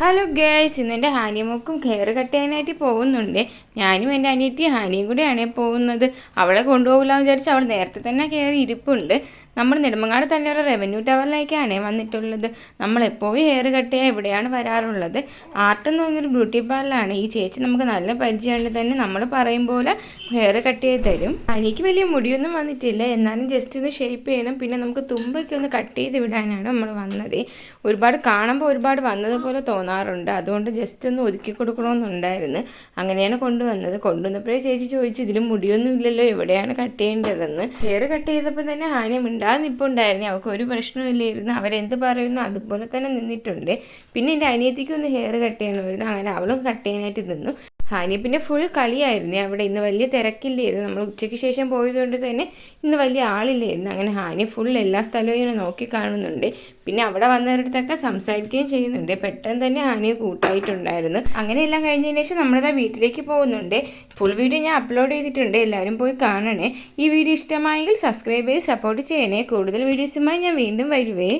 Hello girls, ഇന്നെൻ്റെ ഹാനിമോക്കും hair cut ചെയ്യാനായിട്ട് പോകുന്നുണ്ട്. ഞാനും എൻ്റെ അനിയത്തി ഹാനിയും കൂടെയാണ് പോകുന്നത്. അവളെ കൊണ്ടുപോകില്ലാന്ന് വിചാരിച്ച് അവൾ നേരത്തെ തന്നെ കയറി ഇരിപ്പുണ്ട്. നമ്മൾ നെടുമങ്ങാട് തന്നെ ഒരു റവന്യൂ ടവറിലേക്കാണ് വന്നിട്ടുള്ളത്. നമ്മളെപ്പോഴും ഹെയർ കട്ട് ചെയ്യാൻ ഇവിടെയാണ് വരാറുള്ളത്. ആർട്ട് എന്ന് പറഞ്ഞൊരു ബ്യൂട്ടി പാർലറാണ്. ഈ ചേച്ചി നമുക്ക് നല്ല പരിചയമുണ്ട് തന്നെ. നമ്മൾ പറയും പോലെ ഹെയർ കട്ട് ചെയ്ത് തരും. എനിക്ക് വലിയ മുടിയൊന്നും വന്നിട്ടില്ല, എന്നാലും ജസ്റ്റ് ഒന്ന് ഷേപ്പ് ചെയ്യണം. പിന്നെ നമുക്ക് തുമ്പൊക്കെ ഒന്ന് കട്ട് ചെയ്ത് വിടാനാണ് നമ്മൾ വന്നത്. ഒരുപാട് കാണുമ്പോൾ ഒരുപാട് വന്നതുപോലെ തോന്നാറുണ്ട്. അതുകൊണ്ട് ജസ്റ്റ് ഒന്ന് ഒതുക്കി കൊടുക്കണമെന്നുണ്ടായിരുന്നു. അങ്ങനെയാണ് കൊണ്ടുവന്നപ്പോഴേ ചേച്ചി ചോദിച്ചു, ഇതിൽ മുടിയൊന്നും ഇല്ലല്ലോ, എവിടെയാണ് കട്ട് ചെയ്യേണ്ടതെന്ന്. ഹെയർ കട്ട് ചെയ്തപ്പോൾ തന്നെ ഹാനി മിണ്ടാതെ നിൽപ്പുണ്ടായിരുന്നു. അവൾക്ക് ഒരു പ്രശ്നമില്ലായിരുന്നു. അവരെന്ത് പറയുന്നു അതുപോലെ തന്നെ നിന്നിട്ടുണ്ട്. പിന്നെ എൻ്റെ അനിയത്തിക്കൊന്ന് ഹെയർ കട്ട് ചെയ്യണമായിരുന്നു. അങ്ങനെ അവളും കട്ട് ചെയ്യാനായിട്ട് നിന്നു. ഹാനി പിന്നെ ഫുൾ കളിയായിരുന്നു അവിടെ. ഇന്ന് വലിയ തിരക്കില്ലായിരുന്നു. നമ്മൾ ഉച്ചയ്ക്ക് ശേഷം പോയതുകൊണ്ട് തന്നെ ഇന്ന് വലിയ ആളില്ലായിരുന്നു. അങ്ങനെ ഹാനി ഫുൾ എല്ലാ സ്ഥലവും ഇങ്ങനെ നോക്കി കാണുന്നുണ്ട്. പിന്നെ അവിടെ വന്നവരടുത്തൊക്കെ സംസാരിക്കുകയും ചെയ്യുന്നുണ്ട്. പെട്ടെന്ന് തന്നെ ഹാനിയെ കൂട്ടായിട്ടുണ്ടായിരുന്നു. അങ്ങനെ എല്ലാം കഴിഞ്ഞതിന് ശേഷം നമ്മളിതാ വീട്ടിലേക്ക് പോകുന്നുണ്ട്. ഫുൾ വീഡിയോ ഞാൻ അപ്ലോഡ് ചെയ്തിട്ടുണ്ട്, എല്ലാവരും പോയി കാണണേ. ഈ വീഡിയോ ഇഷ്ടമായെങ്കിൽ സബ്സ്ക്രൈബ് ചെയ്ത് സപ്പോർട്ട് ചെയ്യണേ. കൂടുതൽ വീഡിയോസുമായി ഞാൻ വീണ്ടും വരുവേ.